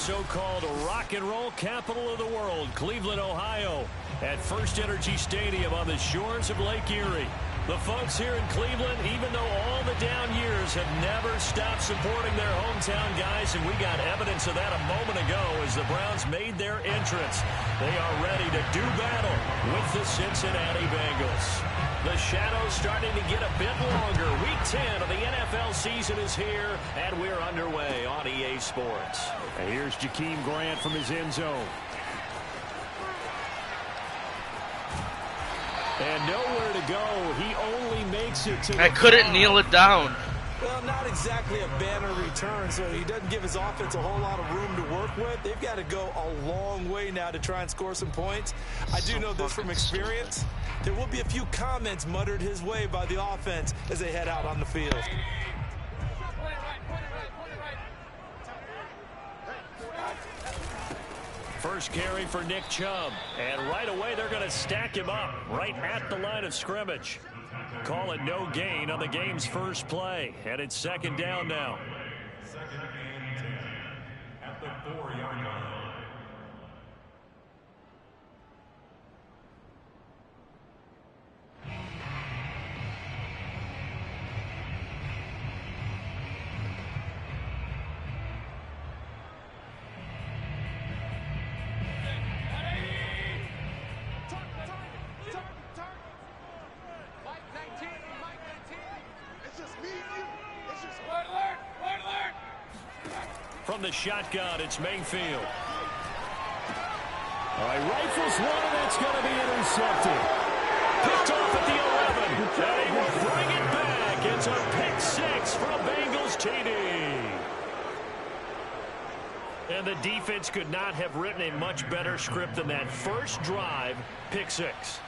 so-called rock and roll capital of the world, Cleveland, Ohio, at First Energy Stadium on the shores of Lake Erie. The folks here in Cleveland, even though all the down years, have never stopped supporting their hometown guys, and we got evidence of that a moment ago as the Browns made their entrance. They are ready to do battle with the Cincinnati Bengals. The shadow's starting to get a bit longer. Week 10 of the NFL season is here, and we're underway on EA Sports. And here's Jakeem Grant from his end zone. And nowhere to go. He only makes it to the I couldn't 5. kneel it down. Well, not exactly a banner return, so he doesn't give his offense a whole lot of room to work with. They've got to go a long way now to try and score some points. I do know this from experience. There will be a few comments muttered his way by the offense as they head out on the field. First carry for Nick Chubb. And right away they're going to stack him up right at the line of scrimmage. Call it no gain on the game's first play. And it's second down now. Second and 10 at the 4-yard line. From the shotgun, it's Mayfield. All right, rifles one, and it's going to be intercepted. Picked off at the 11. They will bring it back. It's a pick six from Bengals TD. And the defense could not have written a much better script than that first drive, pick six.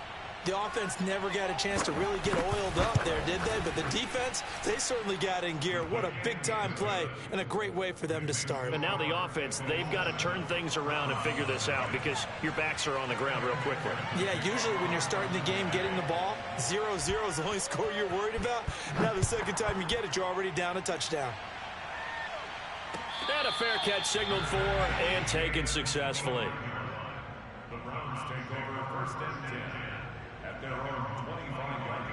The offense never got a chance to really get oiled up there, did they? But the defense, they certainly got in gear. What a big-time play and a great way for them to start. And now the offense, they've got to turn things around and figure this out because your backs are on the ground real quickly. Yeah, usually when you're starting the game getting the ball, 0-0 is the only score you're worried about. Now the second time you get it, you're already down a touchdown. And a fair catch signaled for and taken successfully. The Browns take over first and 10 at their own 25-yard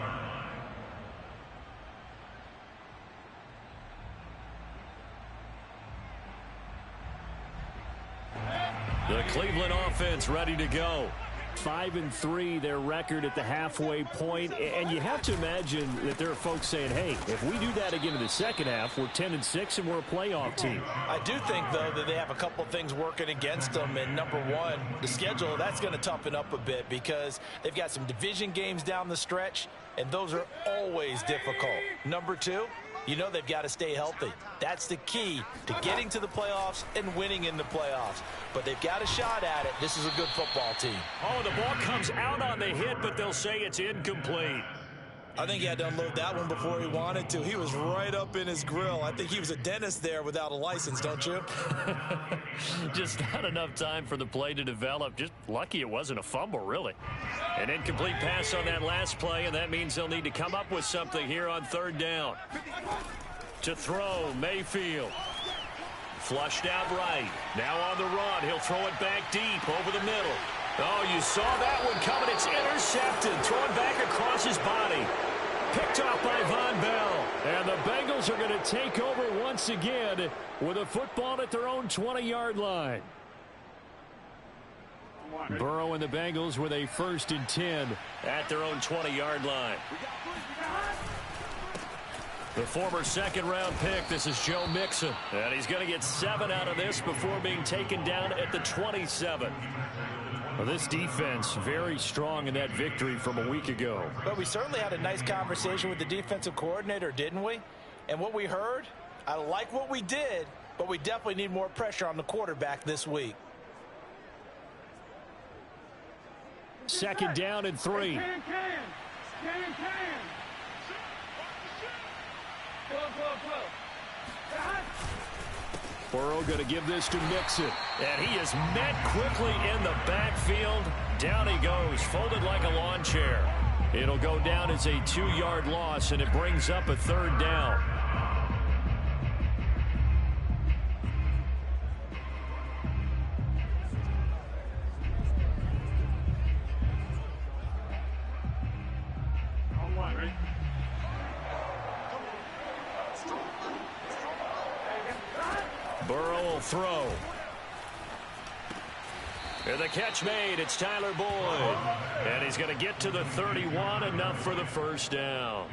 line. The Cleveland offense ready to go. 5-3 their record at the halfway point, and you have to imagine that there are folks saying, hey, if we do that again in the second half, we're 10-6 and we're a playoff team. I do think, though, that they have a couple of things working against them. And number one, the schedule, that's going to toughen up a bit because they've got some division games down the stretch, and those are always difficult. Number two, you know they've got to stay healthy. That's the key to getting to the playoffs and winning in the playoffs. But they've got a shot at it. This is a good football team. Oh, the ball comes out on the hit, but they'll say it's incomplete. I think he had to unload that one before he wanted to. He was right up in his grill. I think he was a dentist there without a license, don't you? Just not enough time for the play to develop. Just lucky it wasn't a fumble, really. An incomplete pass on that last play, and that means they'll need to come up with something here on third down. To throw, Mayfield. Flushed out right. Now on the run. He'll throw it back deep over the middle. Oh, you saw that one coming. It's intercepted. Thrown back across his body. Picked off by Von Bell. And the Bengals are going to take over once again with a football at their own 20-yard line. Burrow and the Bengals with a 1st and 10 at their own 20-yard line. The former second-round pick, this is Joe Mixon. And he's going to get 7 out of this before being taken down at the 27. Well, this defense very strong in that victory from a week ago. But we certainly had a nice conversation with the defensive coordinator, didn't we? And what we heard, I like what we did, but we definitely need more pressure on the quarterback this week. Second down and 3. Burrow going to give this to Mixon. And he is met quickly in the backfield. Down he goes, folded like a lawn chair. It'll go down as a 2-yard loss, and it brings up a third down. Burrow will throw. And the catch made. It's Tyler Boyd. And he's going to get to the 31, enough for the first down.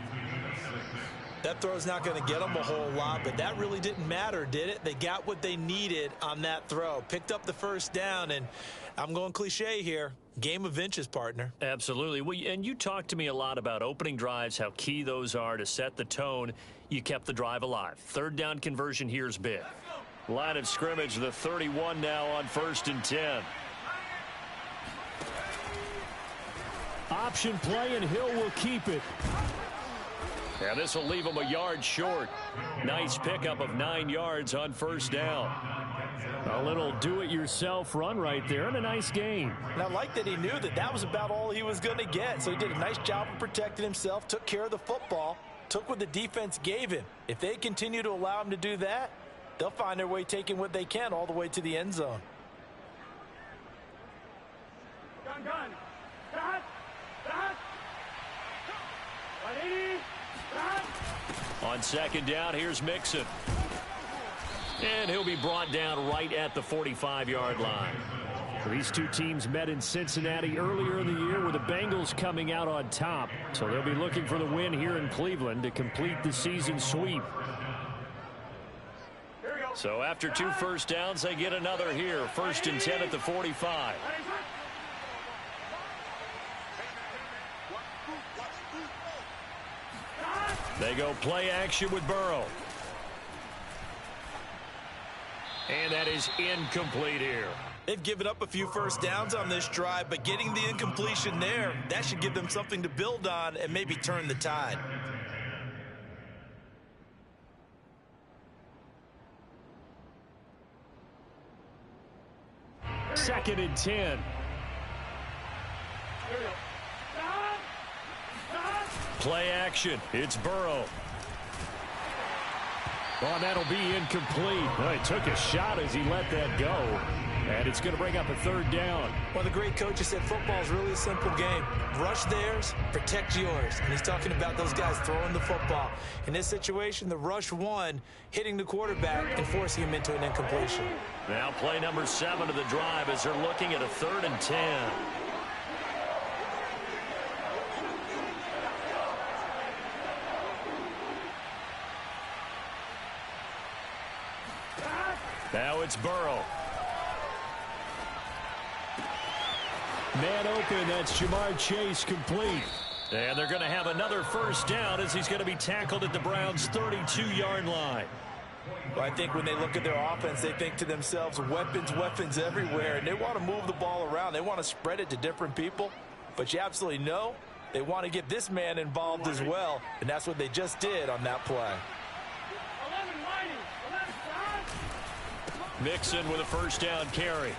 That throw's not going to get them a whole lot, but that really didn't matter, did it? They got what they needed on that throw. Picked up the first down, and I'm going cliche here. Game of inches, partner. Absolutely. Well, and you talked to me a lot about opening drives, how key those are to set the tone. You kept the drive alive. Third down conversion here is big. Line of scrimmage, the 31 now on 1st and 10. Option play, and Hill will keep it. And this will leave him a yard short. Nice pickup of 9 yards on 1st down. A little do-it-yourself run right there, and a nice gain. And I like that he knew that that was about all he was going to get. So he did a nice job of protecting himself, took care of the football, took what the defense gave him. If they continue to allow him to do that, they'll find their way taking what they can all the way to the end zone. On 2nd down, here's Mixon. And he'll be brought down right at the 45-yard line. These two teams met in Cincinnati earlier in the year with the Bengals coming out on top. So they'll be looking for the win here in Cleveland to complete the season sweep. So after 2 first downs, they get another here. 1st and 10 at the 45. They go play action with Burrow. And that is incomplete here. They've given up a few first downs on this drive, but getting the incompletion there, that should give them something to build on and maybe turn the tide. Second and 10. Play action. It's Burrow. Oh, that'll be incomplete. Well, he took a shot as he let that go. And it's going to bring up a 3rd down. One of the great coaches said football is really a simple game. Rush theirs, protect yours. And he's talking about those guys throwing the football. In this situation, the rush won, hitting the quarterback and forcing him into an incompletion. Now play number 7 of the drive as they're looking at a 3rd and 10. Now it's Burrow. Man open, that's Jamar Chase complete. And they're going to have another first down as he's going to be tackled at the Browns' 32-yard line. Well, I think when they look at their offense, they think to themselves, weapons everywhere. And they want to move the ball around. They want to spread it to different people. But you absolutely know they want to get this man involved as well. And that's what they just did on that play. Mixon with a first down carry.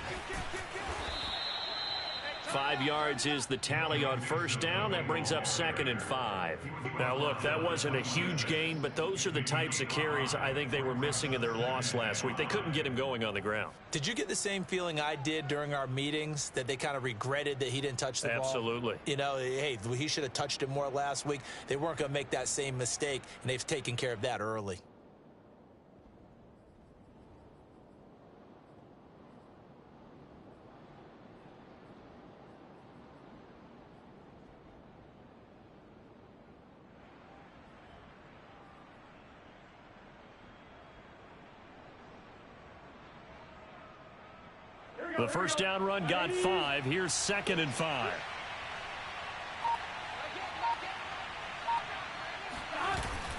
5 yards is the tally on first down. That brings up 2nd and 5. Now, look, that wasn't a huge gain, but those are the types of carries I think they were missing in their loss last week. They couldn't get him going on the ground. Did you get the same feeling I did during our meetings, that they kind of regretted that he didn't touch the ball? Absolutely. You know, hey, he should have touched it more last week. They weren't going to make that same mistake, and they've taken care of that early. The first down run got 5. Here's 2nd and 5.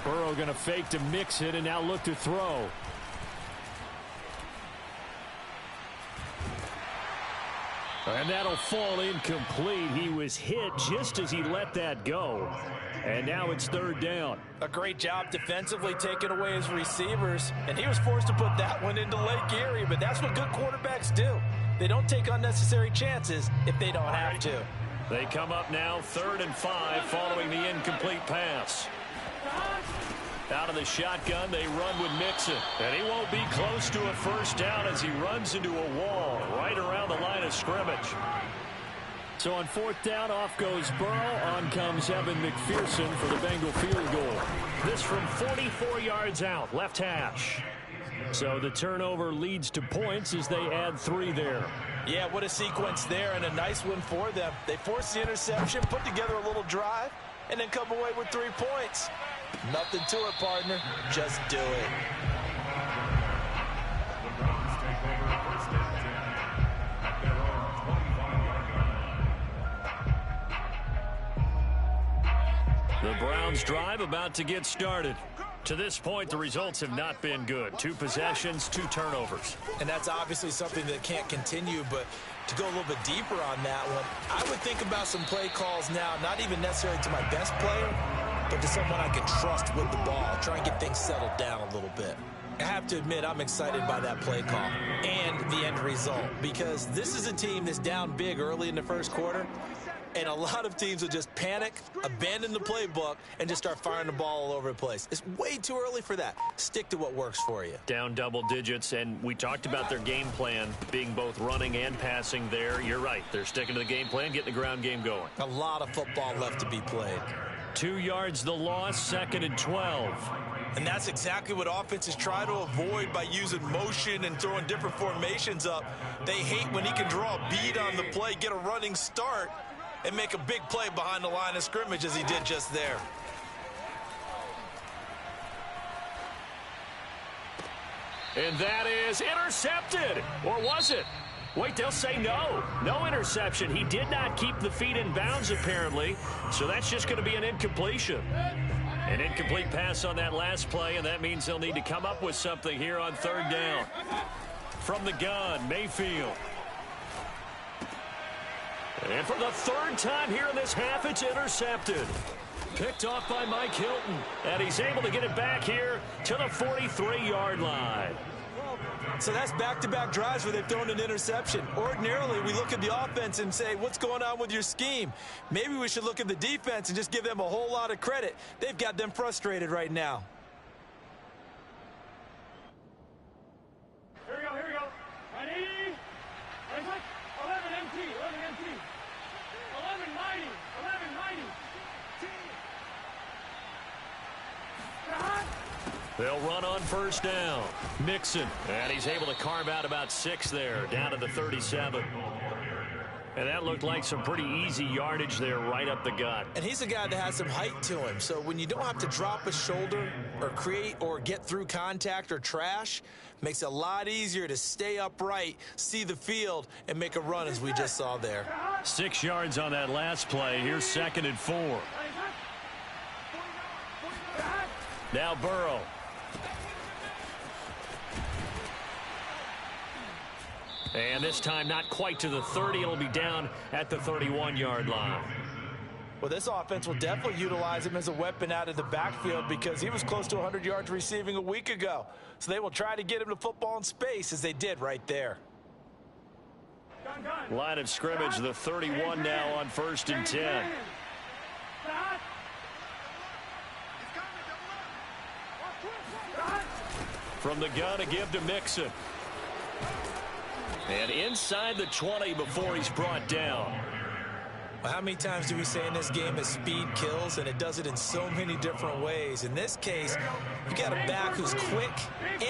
Burrow going to fake to mix it and now look to throw. And that'll fall incomplete. He was hit just as he let that go. And now it's 3rd down. A great job defensively taking away his receivers. And he was forced to put that one into Lake Erie. But that's what good quarterbacks do. They don't take unnecessary chances if they don't have to. They come up now 3rd and 5 following the incomplete pass. Out of the shotgun, they run with Mixon. And he won't be close to a first down as he runs into a wall right around the line of scrimmage. So on 4th down, off goes Burrow. On comes Evan McPherson for the Bengal field goal. This from 44 yards out, left hash. So the turnover leads to points as they add 3 there. Yeah, what a sequence there, and a nice win for them. They forced the interception, put together a little drive, and then come away with 3 points. Nothing to it, partner. Just do it. The Browns take over first and 10 at their own 25-yard line. The Browns drive about to get started. To this point, the results have not been good. 2 possessions, 2 turnovers. And that's obviously something that can't continue, but to go a little bit deeper on that one, I would think about some play calls now, not even necessarily to my best player, but to someone I can trust with the ball. Try and get things settled down a little bit. I have to admit, I'm excited by that play call and the end result, because this is a team that's down big early in the first quarter, and a lot of teams will just panic, abandon the playbook, and just start firing the ball all over the place. It's way too early for that. Stick to what works for you. Down double digits, and we talked about their game plan being both running and passing there. You're right. They're sticking to the game plan, getting the ground game going. A lot of football left to be played. 2 yards the loss, 2nd and 12. And that's exactly what offenses try to avoid by using motion and throwing different formations up. They hate when he can draw a bead on the play, get a running start, and make a big play behind the line of scrimmage as he did just there. And that is intercepted. Or was it? Wait, they'll say no. No interception. He did not keep the feet in bounds, apparently. So that's just going to be an incompletion. An incomplete pass on that last play, and that means they'll need to come up with something here on 3rd down. From the gun, Mayfield. And for the 3rd time here in this half, it's intercepted. Picked off by Mike Hilton. And he's able to get it back here to the 43-yard line. So that's back-to-back drives where they've thrown an interception. Ordinarily, we look at the offense and say, what's going on with your scheme? Maybe we should look at the defense and just give them a whole lot of credit. They've got them frustrated right now. Here we go, here we go. Ready? 11 MT, 11 MT. 11 mighty, 11 mighty. They'll run on 1st down. Mixon. And he's able to carve out about 6 there, down to the 37. And that looked like some pretty easy yardage there right up the gut. And he's a guy that has some height to him. So when you don't have to drop a shoulder or create or get through contact or trash, makes it a lot easier to stay upright, see the field, and make a run as we just saw there. 6 yards on that last play. Here's 2nd and 4. Now Burrow. And this time not quite to the 30. It'll be down at the 31-yard line. Well, this offense will definitely utilize him as a weapon out of the backfield because he was close to 100 yards receiving a week ago. So they will try to get him the football in space as they did right there. Line of scrimmage, the 31 now on 1st and 10. From the gun, a give to Mixon. And inside the 20 before he's brought down. Well, how many times do we say in this game that speed kills, and it does it in so many different ways? In this case, you got a back who's quick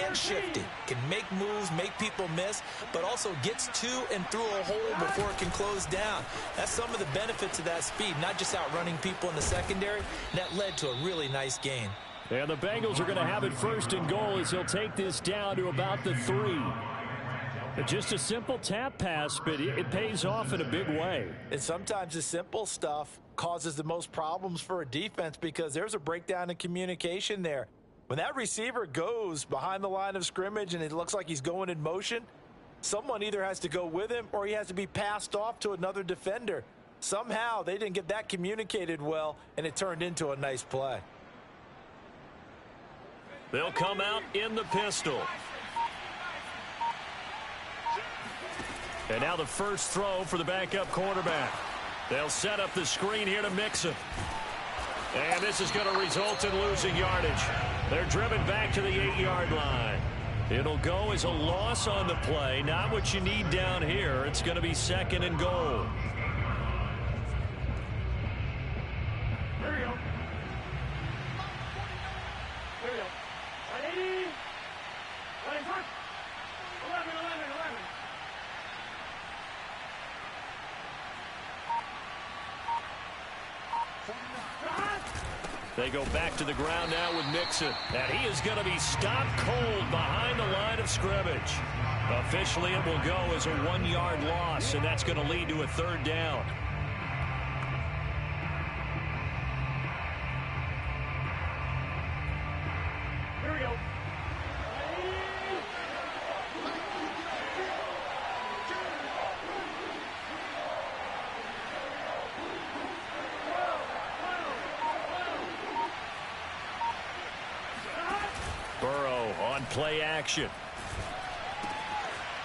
and shifty, can make moves, make people miss, but also gets to and through a hole before it can close down. That's some of the benefits of that speed, not just outrunning people in the secondary. That led to a really nice gain. And the Bengals are going to have it 1st and goal as he'll take this down to about the 3. Just a simple tap pass, but it pays off in a big way. And sometimes the simple stuff causes the most problems for a defense because there's a breakdown in communication there. When that receiver goes behind the line of scrimmage and it looks like he's going in motion, someone either has to go with him or he has to be passed off to another defender. Somehow they didn't get that communicated well, and it turned into a nice play. They'll come out in the pistol. And now the first throw for the backup quarterback. They'll set up the screen here to Mixon. And this is going to result in losing yardage. They're driven back to the 8-yard line. It'll go as a loss on the play. Not what you need down here. It's going to be 2nd and goal. Here we go. Here we go. 180. 1 They go back to the ground now with Mixon. And he is going to be stopped cold behind the line of scrimmage. Officially, it will go as a 1-yard loss, and that's going to lead to a 3rd down. Here we go. Burrow on play action.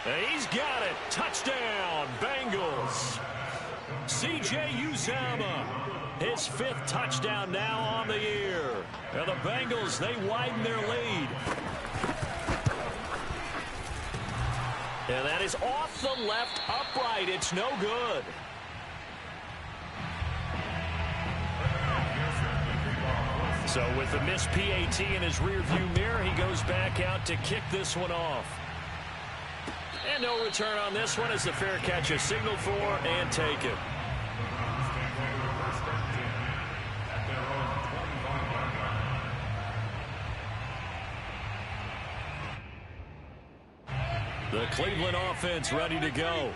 And he's got it. Touchdown, Bengals. C.J. Uzomah, his 5th touchdown now on the year. And the Bengals, they widen their lead. And that is off the left upright. It's no good. So with the missed PAT in his rearview mirror, he goes back out to kick this one off. And no return on this one as the fair catch is signaled for and taken. The Cleveland offense ready to go.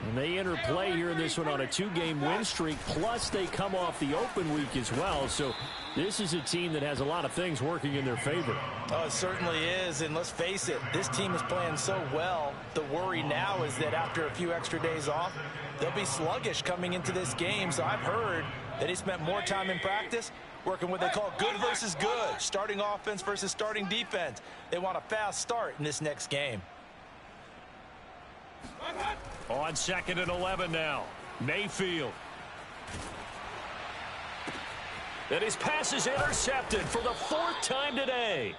And they enter play here in this one on a 2-game win streak, plus they come off the open week as well. So this is a team that has a lot of things working in their favor. Oh, it certainly is, and let's face it, this team is playing so well. The worry now is that after a few extra days off, they'll be sluggish coming into this game. So I've heard that he spent more time in practice working what they call good versus good, starting offense versus starting defense. They want a fast start in this next game. On 2nd and 11 now. Mayfield. And his pass is intercepted for the 4th time today.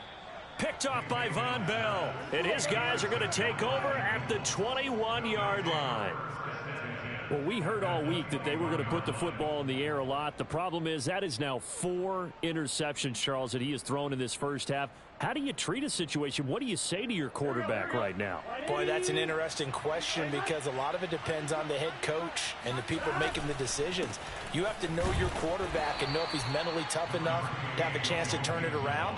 Picked off by Von Bell. And his guys are going to take over at the 21-yard line. Well, we heard all week that they were going to put the football in the air a lot. The problem is that is now 4 interceptions, Charles, that he has thrown in this first half. How do you treat a situation? What do you say to your quarterback right now? Boy, that's an interesting question because a lot of it depends on the head coach and the people making the decisions. You have to know your quarterback and know if he's mentally tough enough to have a chance to turn it around.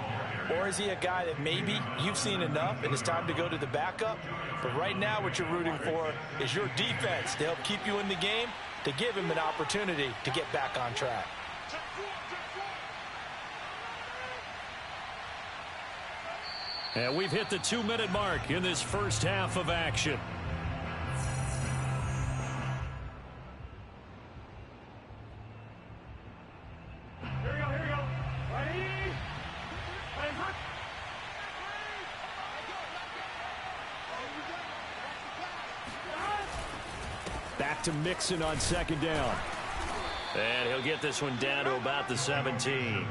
Or is he a guy that maybe you've seen enough and it's time to go to the backup? But right now what you're rooting for is your defense to help keep you in the game, to give him an opportunity to get back on track. And we've hit the 2-minute mark in this first half of action. Here we go, here we go. Ready? And hut. Back to Mixon on 2nd down. And he'll get this one down to about the 17.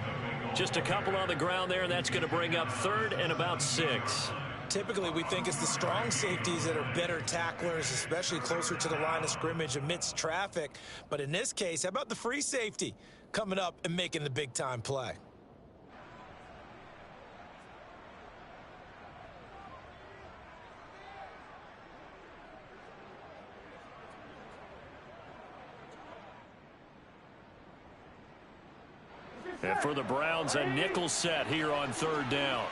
Just a couple on the ground there, and that's going to bring up 3rd and about 6. Typically, we think it's the strong safeties that are better tacklers, especially closer to the line of scrimmage amidst traffic. But in this case, how about the free safety coming up and making the big-time play? And for the Browns, a nickel set here on 3rd down.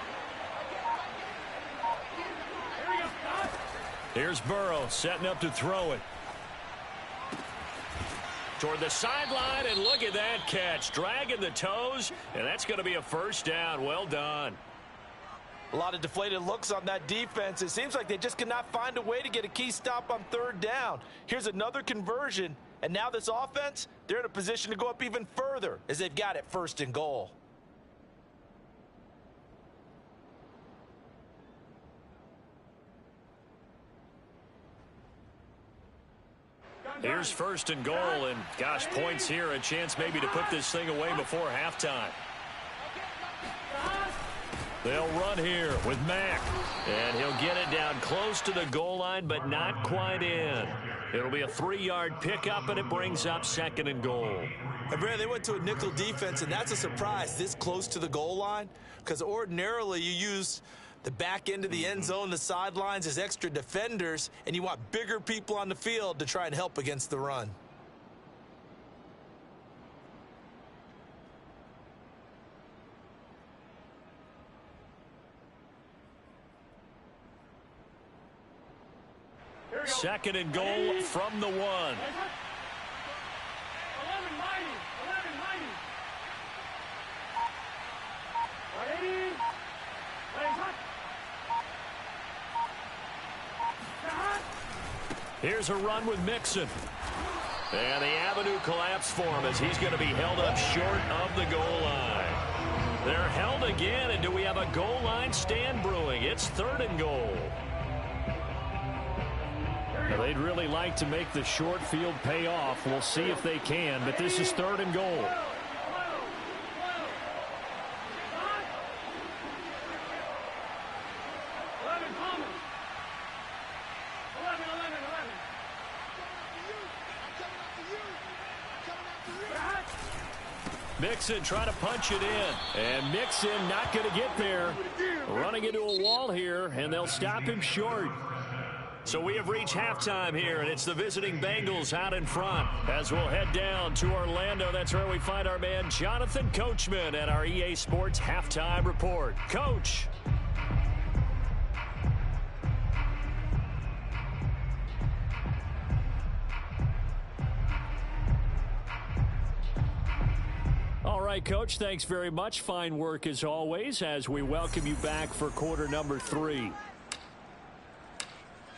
Here's Burrow setting up to throw it. Toward the sideline, and look at that catch. Dragging the toes, and that's going to be a 1st down. Well done. A lot of deflated looks on that defense. It seems like they just cannot find a way to get a key stop on 3rd down. Here's another conversion, and now this offense, they're in a position to go up even further as they've got it 1st and goal. Here's 1st and goal, and gosh, points here, a chance maybe to put this thing away before halftime. They'll run here with Mack, and he'll get it down close to the goal line, but not quite in. It'll be a 3-yard pickup, and it brings up 2nd and goal. And Brad, they went to a nickel defense, and that's a surprise this close to the goal line, because ordinarily you use the back end of the end zone, the sidelines as extra defenders, and you want bigger people on the field to try and help against the run. Second and goal from the 1. 11 mighty. 11 mighty. Ready? Ready, hot. Here's a run with Mixon. And the avenue collapsed for him as he's going to be held up short of the goal line. They're held again, and do we have a goal line stand brewing? It's 3rd and goal. Now, they'd really like to make the short field pay off. We'll see if they can, but this is 3rd and goal. Mixon trying to punch it in. And Mixon not going to get there. Running into a wall here, and they'll stop him short. So we have reached halftime here, and it's the visiting Bengals out in front. As we'll head down to Orlando, that's where we find our man Jonathan Coachman at our EA Sports Halftime Report. Coach. All right, Coach, thanks very much. Fine work as always as we welcome you back for quarter number 3.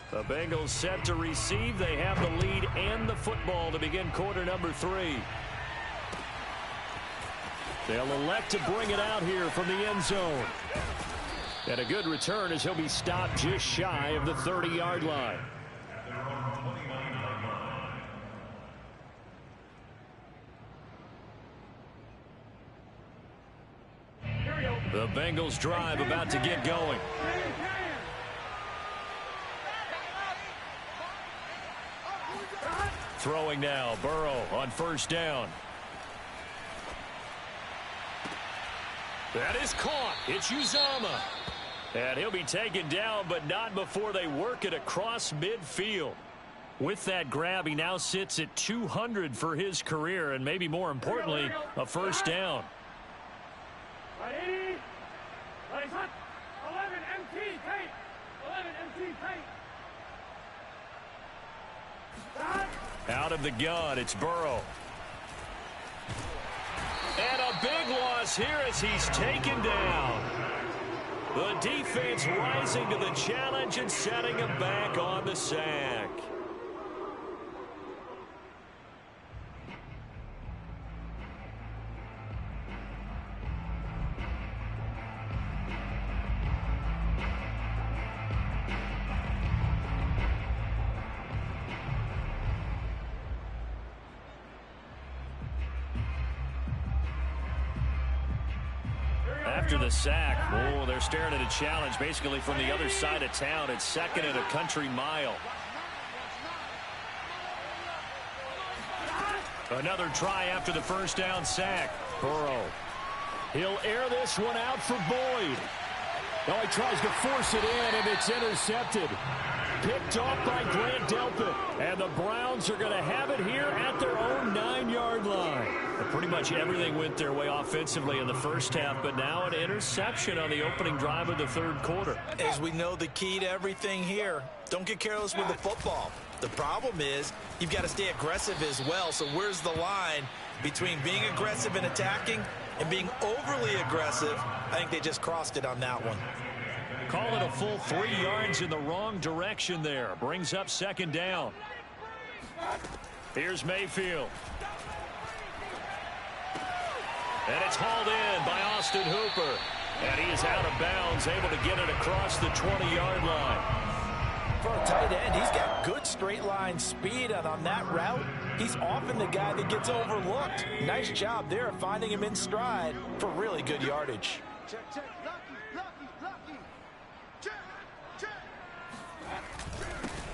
The Bengals set to receive. They have the lead and the football to begin quarter number 3. They'll elect to bring it out here from the end zone. And a good return as he'll be stopped just shy of the 30-yard line. The Bengals drive about to get going. Throwing now, Burrow on first down. That is caught. It's Uzama. And he'll be taken down, but not before they work it across midfield. With that grab, he now sits at 200 for his career, and maybe more importantly, a first down. 11 MT tape. 11 MT tape. Out of the gun, it's Burrow. And a big loss here as he's taken down. The defense rising to the challenge and setting him back on the sack. After the sack, oh, they're staring at a challenge basically from the other side of town. It's second and a country mile. Another try after the first down sack. Burrow. He'll air this one out for Boyd. Oh, he tries to force it in, and it's intercepted. Picked off by Grant Delpit. And the Browns are going to have it here at their own 9-yard line. And pretty much everything went their way offensively in the first half, but now an interception on the opening drive of the third quarter. As we know, the key to everything here, don't get careless with the football. The problem is you've got to stay aggressive as well. So where's the line between being aggressive and attacking and being overly aggressive? I think they just crossed it on that one. Call it a full 3 yards in the wrong direction there. Brings up second down. Here's Mayfield. And it's hauled in by Austin Hooper. And he is out of bounds, able to get it across the 20-yard line. For a tight end, he's got good straight line speed, and on that route, he's often the guy that gets overlooked. Nice job there of finding him in stride for really good yardage. Check, check. Lucky. Check.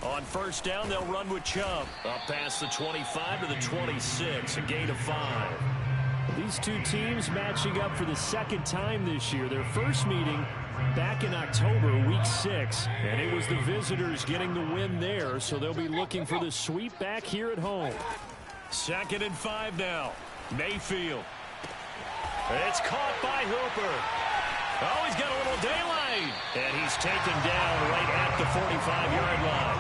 On first down, they'll run with Chubb. Up past the 25 to the 26, a gain of 5. These two teams matching up for the second time this year. Their first meeting back in October, week 6, and it was the visitors getting the win there, so they'll be looking for the sweep back here at home. 2nd and 5 now. Mayfield. It's caught by Hooper. Oh, he's got a little daylight. And he's taken down right at the 45-yard line.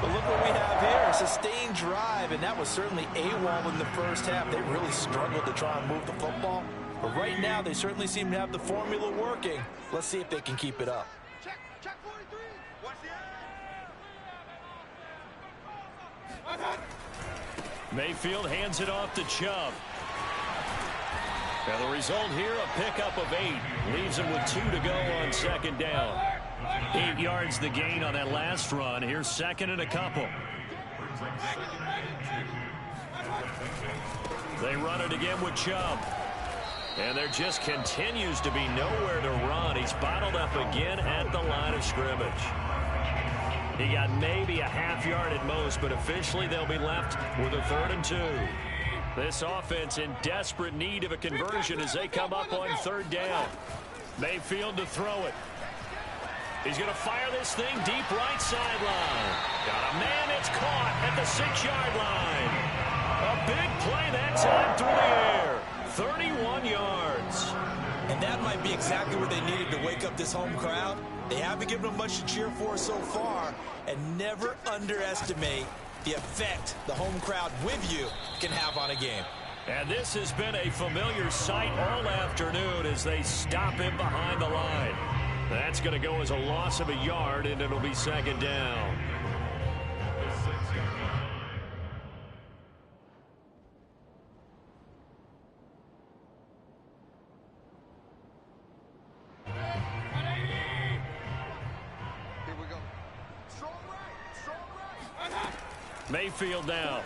But look what we have here, a sustained drive, and that was certainly AWOL in the first half. They really struggled to try and move the football. But right now, they certainly seem to have the formula working. Let's see if they can keep it up. Check 43. Watch the Mayfield hands it off to Chubb. And the result here, a pickup of 8. Leaves him with 2 to go on second down. 8 yards the gain on that last run. Here's second and a couple. They run it again with Chubb. And there just continues to be nowhere to run. He's bottled up again at the line of scrimmage. He got maybe a half yard at most, but officially they'll be left with a 3rd and 2. This offense in desperate need of a conversion as they come up on 3rd down. Mayfield to throw it. He's going to fire this thing deep right sideline. Got a man, it's caught at the 6-yard line. A big play that time through the air. 31 yards. And that might be exactly what they needed to wake up this home crowd. They haven't given them much to cheer for so far, and never underestimate the effect the home crowd with you can have on a game. And this has been a familiar sight all afternoon as they stop him behind the line. That's going to go as a loss of a yard, and it'll be 2nd down. Here we go. Strong right. Mayfield now.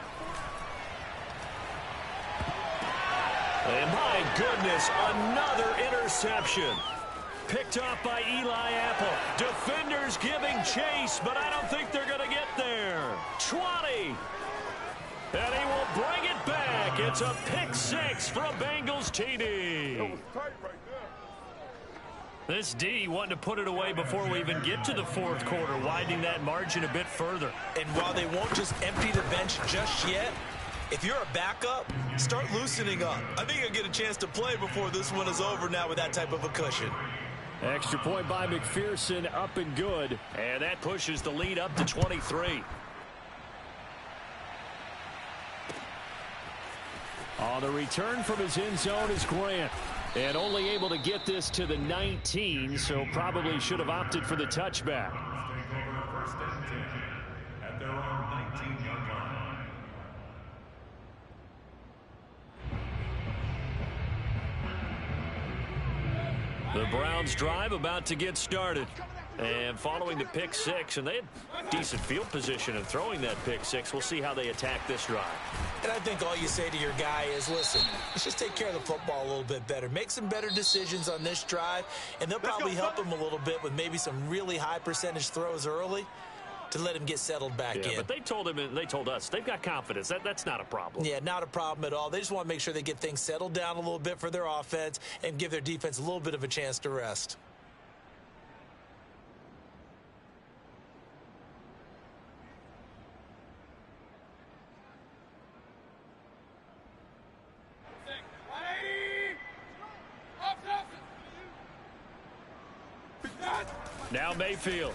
And my goodness, another interception. Picked off by Eli Apple. Defenders giving chase, but I don't think they're going to get there. 20. And he will bring it back. It's a pick 6 for a Bengals TD. That was tight right there. This D wanting to put it away before we even get to the 4th quarter, widening that margin a bit further. And while they won't just empty the bench just yet, if you're a backup, start loosening up. I think you'll get a chance to play before this one is over now with that type of a cushion. Extra point by McPherson, up and good. And that pushes the lead up to 23. On the return from his end zone is Grant. And only able to get this to the 19, so probably should have opted for the touchback. Take over 1st and 10 at their own 19-yard line. The Browns drive about to get started. And following the pick 6, and they had decent field position in throwing that pick 6. We'll see how they attack this drive. And I think all you say to your guy is, listen, let's just take care of the football a little bit better. Make some better decisions on this drive, and they'll probably help him a little bit with maybe some really high percentage throws early to let him get settled back in. But they told him, and they told us, they've got confidence. That's not a problem. Yeah, not a problem at all. They just want to make sure they get things settled down a little bit for their offense and give their defense a little bit of a chance to rest. Now Mayfield.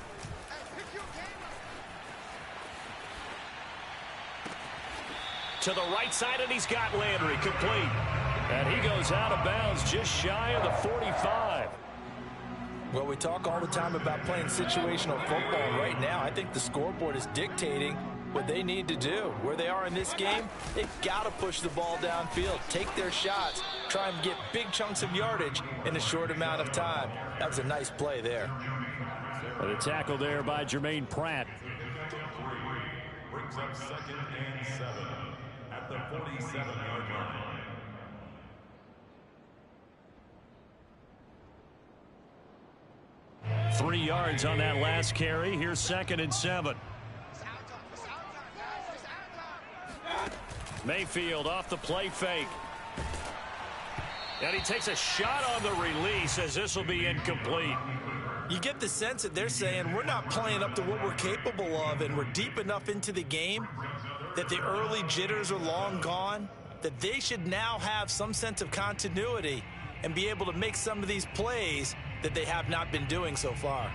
To the right side, and he's got Landry complete. And he goes out of bounds just shy of the 45. Well, we talk all the time about playing situational football. Right now, I think the scoreboard is dictating what they need to do. Where they are in this game, they've got to push the ball downfield, take their shots, try and get big chunks of yardage in a short amount of time. That was a nice play there. And a tackle there by Jermaine Pratt. Brings up 2nd and 7 at the 47-yard line. Three yards on that last carry. Here's 2nd and 7. Mayfield off the play fake. And he takes a shot on the release as this will be incomplete. You get the sense that they're saying we're not playing up to what we're capable of, and we're deep enough into the game that the early jitters are long gone, that they should now have some sense of continuity and be able to make some of these plays that they have not been doing so far.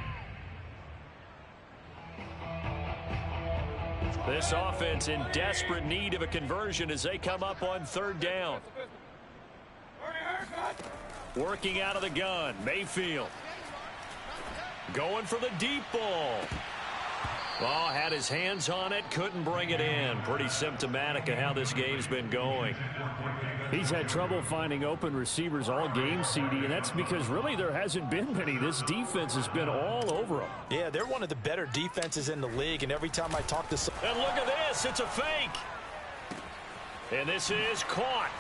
This offense in desperate need of a conversion as they come up on third down. Working out of the gun, Mayfield. Going for the deep ball. Oh, had his hands on it, couldn't bring it in. Pretty symptomatic of how this game's been going. He's had trouble finding open receivers all game, CD, and that's because really there hasn't been many. This defense has been all over him. Yeah, they're one of the better defenses in the league, and every time I talk to some... And look at this, it's a fake. And this is caught.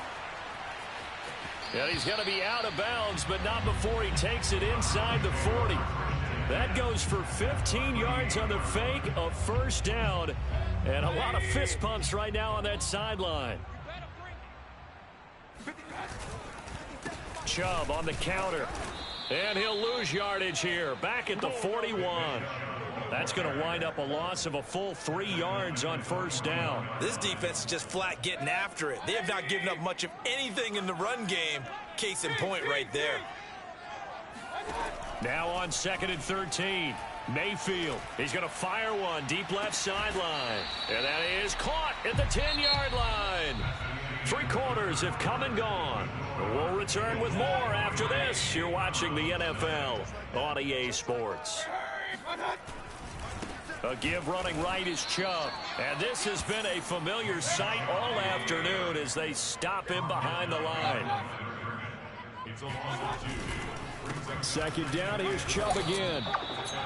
And he's going to be out of bounds, but not before he takes it inside the 40. That goes for 15 yards on the fake, a first down, and a lot of fist pumps right now on that sideline. Chubb on the counter, and he'll lose yardage here, back at the 41. That's going to wind up a loss of a full 3 yards on first down. This defense is just flat getting after it. They have not given up much of anything in the run game. Case in point right there. Now on 2nd and 13. Mayfield. He's going to fire one deep left sideline. And that is caught at the 10-yard line. 3 quarters have come and gone. We'll return with more after this. You're watching the NFL on EA Sports. A give running right is Chubb. And this has been a familiar sight all afternoon as they stop him behind the line. Second down, here's Chubb again.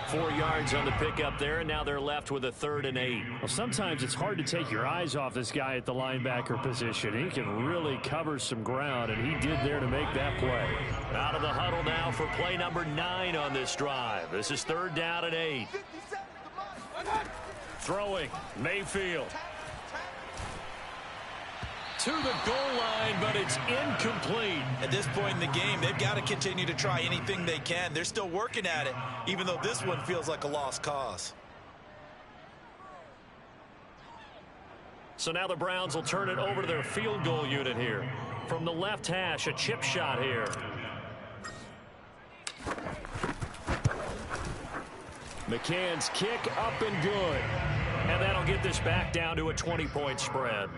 4 yards on the pickup there, and now they're left with a 3rd and 8. Well, sometimes it's hard to take your eyes off this guy at the linebacker position. He can really cover some ground, and he did there to make that play. Out of the huddle now for play number 9 on this drive. This is 3rd down and 8. Throwing, Mayfield. To the goal line, but it's incomplete. At this point in the game, they've got to continue to try anything they can. They're still working at it, even though this one feels like a lost cause. So now the Browns will turn it over to their field goal unit here. From the left hash, a chip shot here. McCann's kick up and good. And that'll get this back down to a 20-point spread.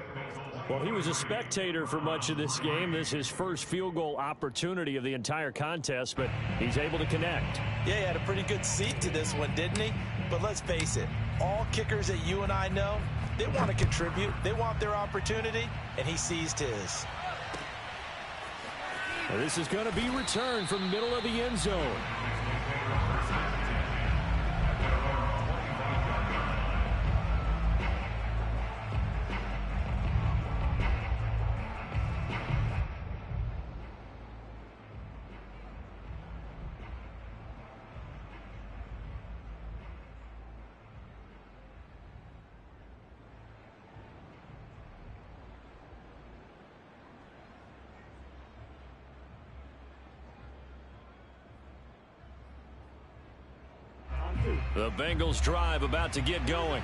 Well, he was a spectator for much of this game. This is his first field goal opportunity of the entire contest, but he's able to connect. Yeah, he had a pretty good seat to this one, didn't he? But let's face it, all kickers that you and I know, they want to contribute. They want their opportunity, and he seized his. Now, this is going to be returned from the middle of the end zone. The Bengals drive about to get going.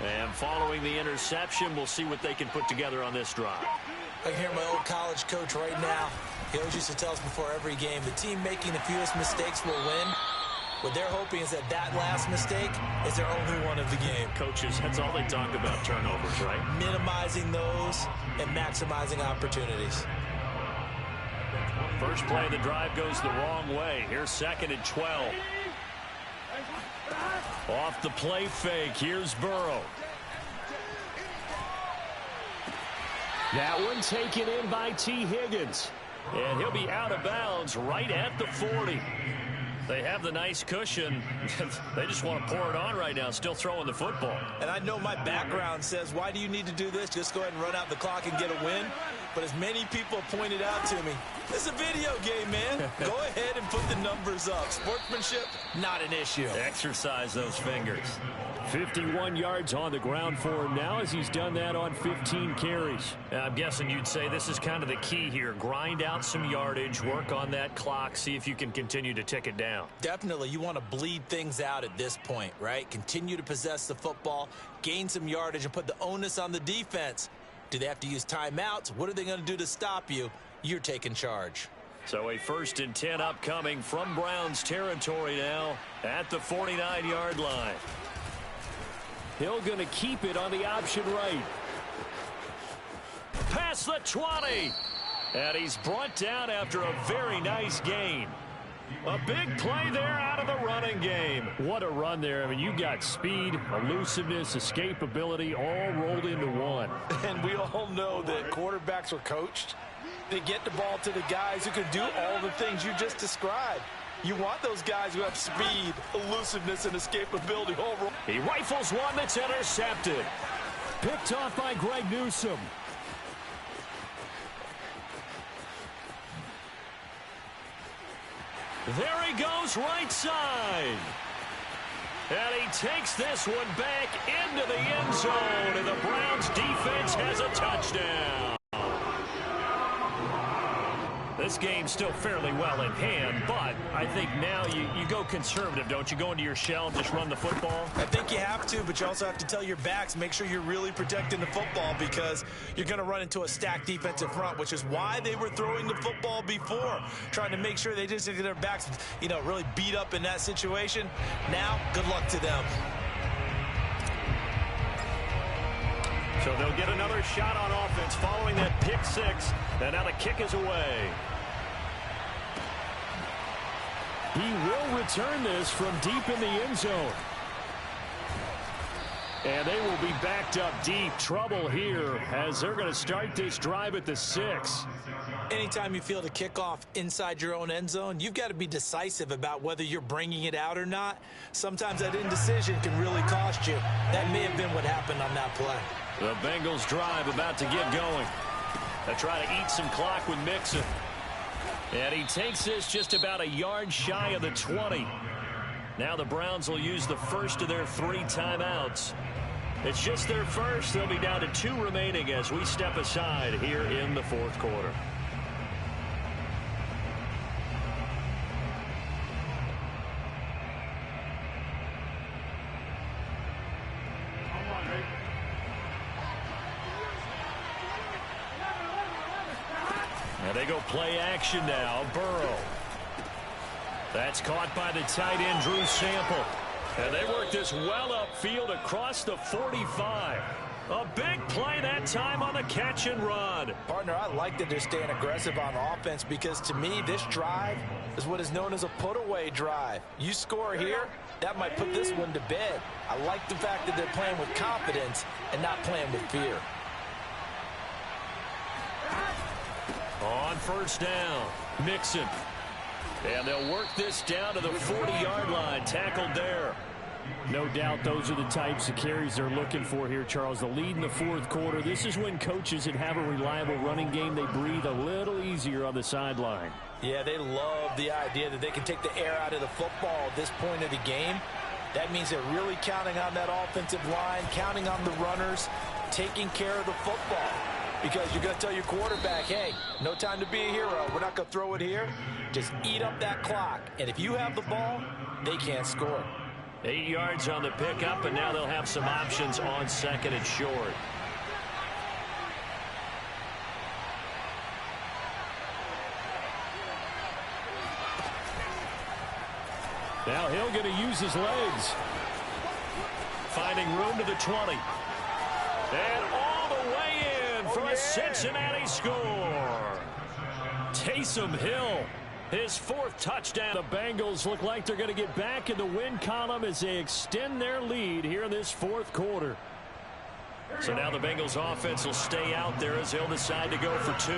And following the interception, we'll see what they can put together on this drive. I can hear my old college coach right now. He always used to tell us before every game, the team making the fewest mistakes will win. What they're hoping is that that last mistake is their only one of the game. Coaches, that's all they talk about, turnovers, right? Minimizing those and maximizing opportunities. First play of the drive goes the wrong way. Here's 2nd and 12. Off the play fake, here's Burrow. That one taken in by T. Higgins. And he'll be out of bounds right at the 40. They have the nice cushion. They just want to pour it on right now, still throwing the football. And I know my background says, why do you need to do this? Just go ahead and run out the clock and get a win. But as many people pointed out to me, this is a video game, man. Go ahead and put the numbers up. Sportsmanship, not an issue. Exercise those fingers. 51 yards on the ground for him now as he's done that on 15 carries. I'm guessing you'd say this is kind of the key here. Grind out some yardage, work on that clock, see if you can continue to tick it down. Definitely, you want to bleed things out at this point, right? Continue to possess the football, gain some yardage, and put the onus on the defense. Do they have to use timeouts? What are they going to do to stop you? You're taking charge. So a 1st and 10 upcoming from Browns territory now at the 49-yard line. Hill going to keep it on the option right. Past the 20. And he's brought down after a very nice gain. A big play there out of the running game. What a run there. I mean, you got speed, elusiveness, escapability all rolled into one. And we all know that quarterbacks are coached. They get the ball to the guys who can do all the things you just described. You want those guys who have speed, elusiveness, and escapability all rolled. He rifles one that's intercepted. Picked off by Greg Newsome. There he goes right side. And he takes this one back into the end zone. And the Browns defense has a touchdown. This game's still fairly well in hand, but I think now you go conservative, don't you? Go into your shell and just run the football? I think you have to, but you also have to tell your backs, make sure you're really protecting the football because you're going to run into a stacked defensive front, which is why they were throwing the football before, trying to make sure they just get their backs, really beat up in that situation. Now, good luck to them. So they'll get another shot on offense following that pick six. And now the kick is away. He will return this from deep in the end zone. And they will be backed up deep. Trouble here as they're going to start this drive at the 6. Anytime you feel the kickoff inside your own end zone, you've got to be decisive about whether you're bringing it out or not. Sometimes that indecision can really cost you. That may have been what happened on that play. The Bengals drive about to get going. They try to eat some clock with Mixon. And he takes this just about a yard shy of the 20. Now the Browns will use the first of their 3 timeouts. It's just their first. They'll be down to 2 remaining as we step aside here in the fourth quarter. And they go play action now. Burrow. That's caught by the tight end, Drew Sample. And they work this well upfield across the 45. A big play that time on the catch and run. Partner, I like that they're staying aggressive on offense because to me, this drive is what is known as a put-away drive. You score here, that might put this one to bed. I like the fact that they're playing with confidence and not playing with fear. On first down, Mixon. And they'll work this down to the 40-yard line. Tackled there. No doubt those are the types of carries they're looking for here, Charles. The lead in the fourth quarter. This is when coaches that have a reliable running game, they breathe a little easier on the sideline. Yeah, they love the idea that they can take the air out of the football at this point of the game. That means they're really counting on that offensive line, counting on the runners, taking care of the football. Because you're going to tell your quarterback, hey, no time to be a hero. We're not going to throw it here. Just eat up that clock. And if you have the ball, they can't score. 8 yards on the pickup, and now they'll have some options on second and short. Now Hill going to use his legs. Finding room to the 20. And all the way in for a Cincinnati score. Taysom Hill, his 4th touchdown. The Bengals look like they're going to get back in the win column as they extend their lead here in this fourth quarter. So now the Bengals offense will stay out there as Hill decide to go for 2.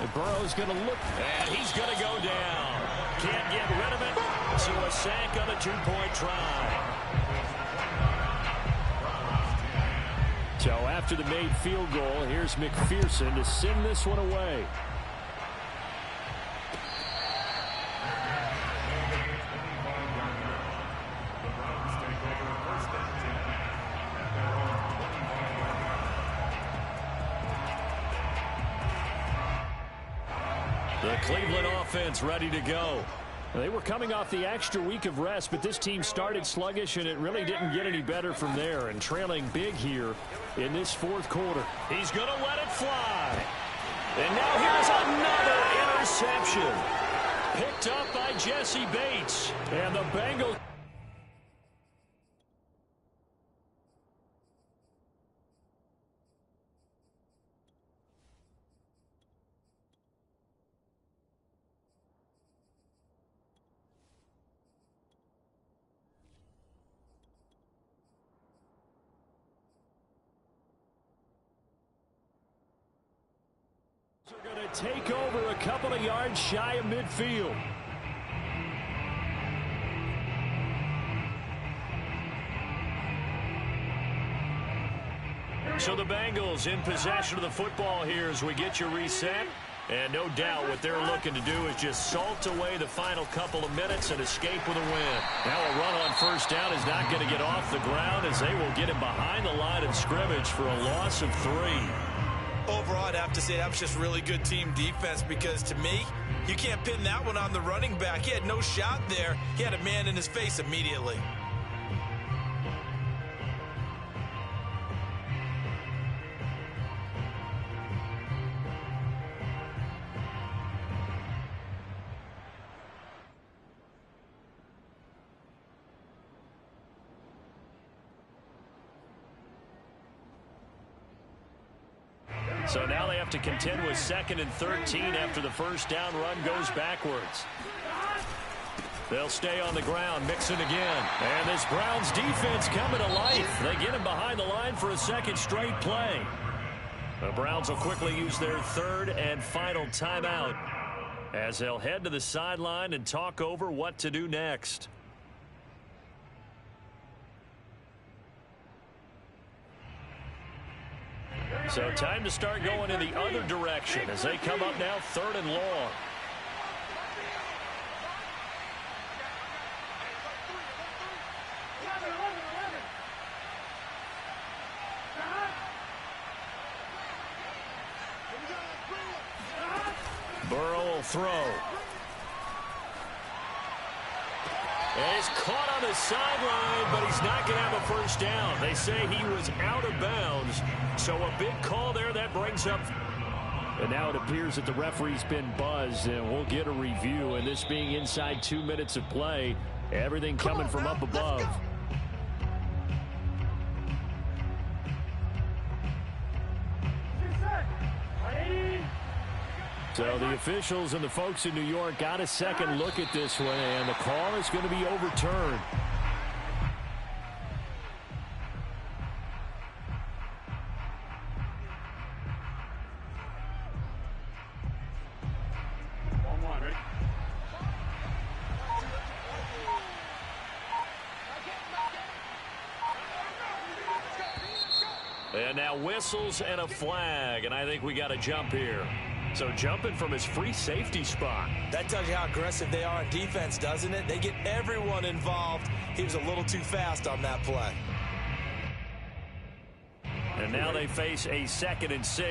And Burrow's going to look. And he's going to go down. Can't get rid of it. So a sack on a 2-point try. So after the made field goal, here's McPherson to send this one away. The Cleveland offense ready to go. They were coming off the extra week of rest, but this team started sluggish, and it really didn't get any better from there. And trailing big here in this fourth quarter. He's going to let it fly. And now here's another interception. picked up by Jesse Bates. And the Bengals... are going to take over a couple of yards shy of midfield. So the Bengals in possession of the football here as we get you reset. And no doubt what they're looking to do is just salt away the final couple of minutes and escape with a win. Now a run on first down is not going to get off the ground as they will get him behind the line of scrimmage for a loss of 3. Overall, I'd have to say that was just really good team defense because, to me, you can't pin that one on the running back. He had no shot there. He had a man in his face immediately. So now they have to contend with 2nd and 13 after the first down run goes backwards. They'll stay on the ground, mixing again. And this Browns defense coming to life. They get him behind the line for a second straight play. The Browns will quickly use their 3rd and final timeout as they'll head to the sideline and talk over what to do next. So time to start going in the other direction as they come up now 3rd and long. Burrow will throw. And he's caught on the sideline, but he's not going to have a first down. They say he was out of bounds. So a big call there that brings up. And now it appears that the referee's been buzzed, and we'll get a review. And this being inside 2 minutes of play, everything coming from up above. So the officials and the folks in New York got a second look at this one, and the call is going to be overturned. And now whistles and a flag, and I think we got a jump here. So jumping from his free safety spot. That tells you how aggressive they are on defense, doesn't it? They get everyone involved. He was a little too fast on that play. And now they face a 2nd and 6